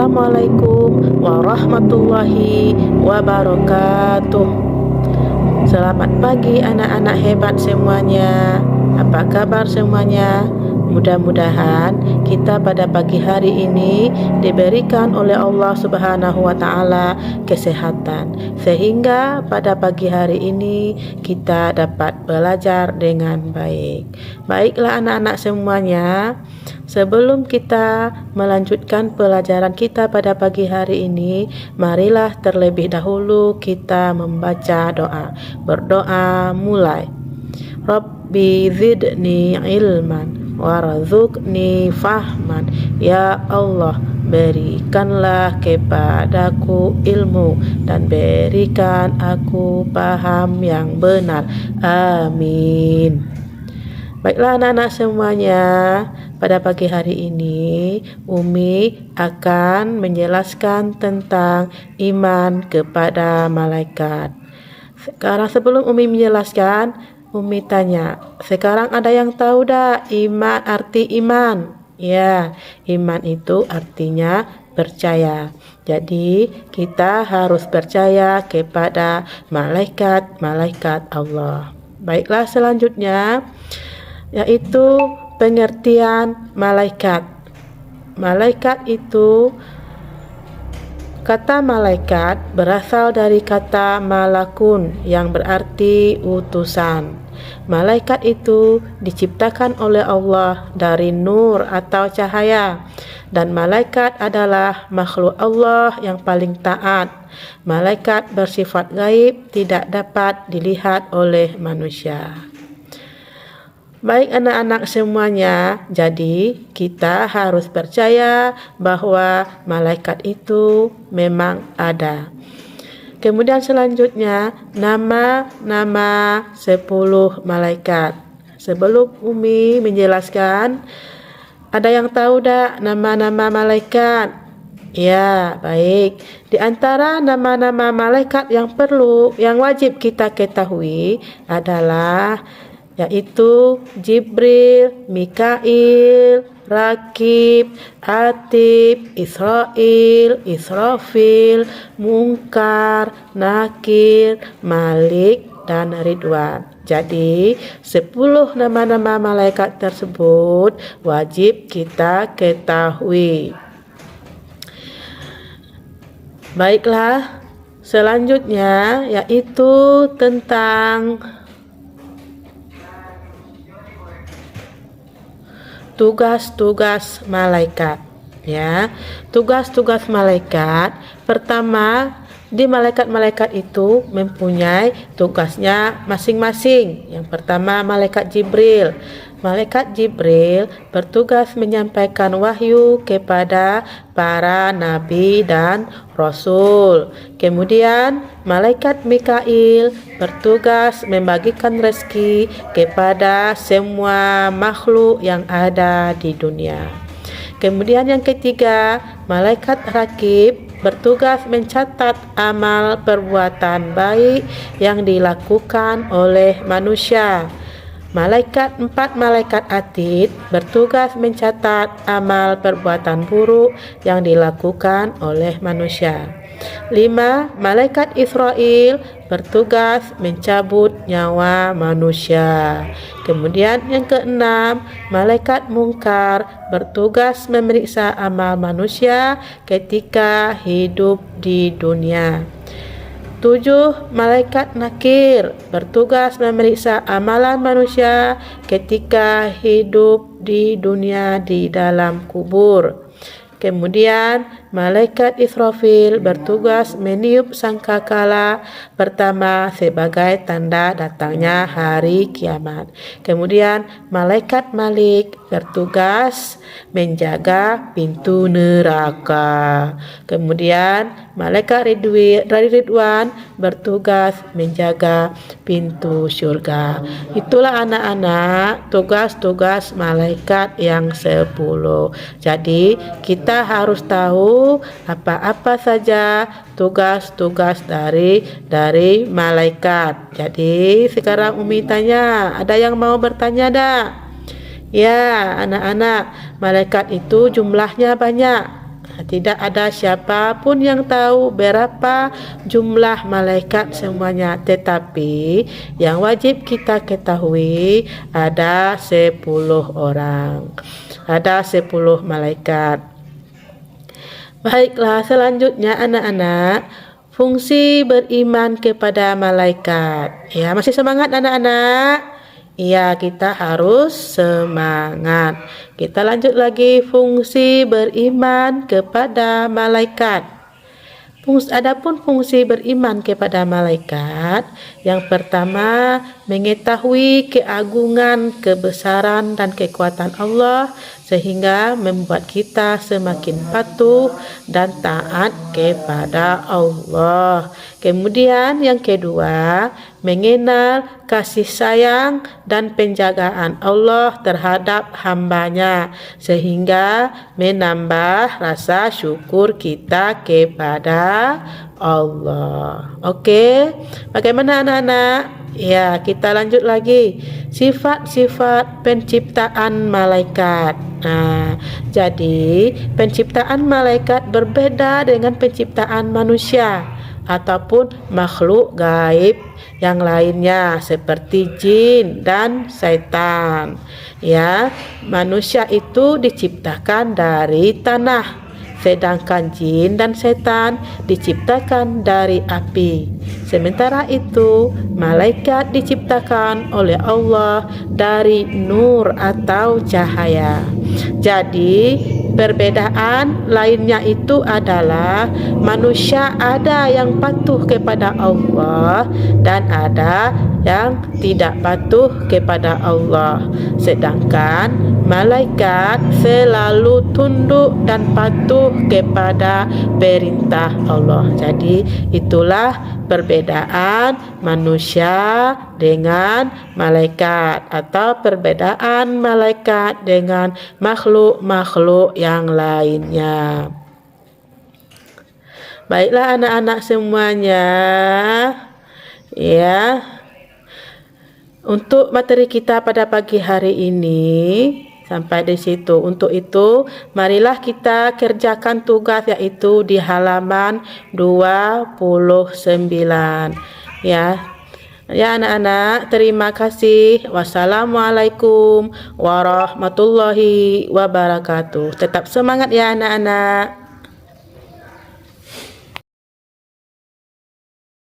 Assalamualaikum warahmatullahi wabarakatuh. Selamat pagi anak-anak hebat semuanya. Apa kabar semuanya? Mudah-mudahan kita pada pagi hari ini diberikan oleh Allah Subhanahu wa taala kesehatan, sehingga pada pagi hari ini kita dapat belajar dengan baik. Baiklah anak-anak semuanya, sebelum kita melanjutkan pelajaran kita pada pagi hari ini, marilah terlebih dahulu kita membaca doa. Berdoa mulai. Rabbi zidni ilman warzuqni fahman. Ya Allah, berikanlah kepadaku ilmu dan berikan aku paham yang benar. Amin. Baiklah anak-anak semuanya, pada pagi hari ini Umi akan menjelaskan tentang iman kepada malaikat. Sekarang sebelum Umi menjelaskan, Umi tanya, sekarang ada yang tahu dak arti iman? Ya, iman itu artinya percaya. Jadi kita harus percaya kepada malaikat Allah. Baiklah, selanjutnya yaitu pengertian malaikat. Malaikat itu, kata malaikat berasal dari kata malakun yang berarti utusan. Malaikat itu diciptakan oleh Allah dari nur atau cahaya, dan malaikat adalah makhluk Allah yang paling taat. Malaikat bersifat gaib, tidak dapat dilihat oleh manusia. Baik anak-anak semuanya, jadi kita harus percaya bahwa malaikat itu memang ada. Kemudian selanjutnya, nama 10 malaikat. Sebelum Umi menjelaskan, ada yang tahu tak nama-nama malaikat? Ya, baik. Di antara nama-nama malaikat yang wajib kita ketahui adalah yaitu Jibril, Mikail, Rakib, Atib, Israfil, Munkar, Nakir, Malik, dan Ridwan. Jadi 10 nama-nama malaikat tersebut wajib kita ketahui. Baiklah, selanjutnya yaitu tentang tugas-tugas malaikat. Ya, tugas-tugas malaikat. Pertama, di malaikat-malaikat itu mempunyai tugasnya masing-masing. Yang pertama, malaikat Jibril. Malaikat Jibril bertugas menyampaikan wahyu kepada para nabi dan rasul. Kemudian malaikat Mikail bertugas membagikan rezeki kepada semua makhluk yang ada di dunia. Kemudian yang ketiga, malaikat Rakib bertugas mencatat amal perbuatan baik yang dilakukan oleh manusia. Empat malaikat Atid bertugas mencatat amal perbuatan buruk yang dilakukan oleh manusia. 5. Malaikat Israel bertugas mencabut nyawa manusia. Kemudian yang keenam, malaikat Munkar bertugas memeriksa amal manusia ketika hidup di dunia. 7. Malaikat Nakir bertugas memeriksa amalan manusia ketika hidup di dunia di dalam kubur. Kemudian malaikat Israfil bertugas meniup sangkakala pertama sebagai tanda datangnya hari kiamat. Kemudian malaikat Malik bertugas menjaga pintu neraka. Kemudian malaikat Ridwan bertugas menjaga pintu surga. Itulah anak-anak tugas-tugas malaikat yang 10. Jadi kita harus tahu apa-apa saja tugas-tugas dari malaikat. Jadi sekarang Umi tanya, ada yang mau bertanya dak? Ya, anak-anak, malaikat itu jumlahnya banyak. Tidak ada siapapun yang tahu berapa jumlah malaikat semuanya, tetapi yang wajib kita ketahui ada 10 orang. Ada 10 malaikat. Baiklah, selanjutnya anak-anak, fungsi beriman kepada malaikat. Ya, masih semangat anak-anak? Iya, kita harus semangat. Kita lanjut lagi, fungsi beriman kepada malaikat. Adapun fungsi beriman kepada malaikat, yang pertama mengetahui keagungan, kebesaran dan kekuatan Allah sehingga membuat kita semakin patuh dan taat kepada Allah. Kemudian yang kedua, mengenal kasih sayang dan penjagaan Allah terhadap hambanya sehingga menambah rasa syukur kita kepada Allah. Oke, bagaimana anak-anak? Ya, kita lanjut lagi. Sifat-sifat penciptaan malaikat. Nah, jadi penciptaan malaikat berbeda dengan penciptaan manusia ataupun makhluk gaib yang lainnya seperti jin dan setan. Ya, manusia itu diciptakan dari tanah, sedangkan jin dan setan diciptakan dari api. Sementara itu, malaikat diciptakan oleh Allah dari nur atau cahaya. Jadi, perbedaan lainnya itu adalah manusia ada yang patuh kepada Allah dan ada yang tidak patuh kepada Allah. Sedangkan malaikat selalu tunduk dan patuh kepada perintah Allah. Jadi itulah perbedaan manusia dengan malaikat atau perbedaan malaikat dengan makhluk-makhluk yang lainnya. Baiklah anak-anak semuanya, ya. Untuk materi kita pada pagi hari ini sampai di situ. Untuk itu, marilah kita kerjakan tugas yaitu di halaman 29. Ya. Ya anak-anak, terima kasih. Wassalamualaikum warahmatullahi wabarakatuh. Tetap semangat ya anak-anak.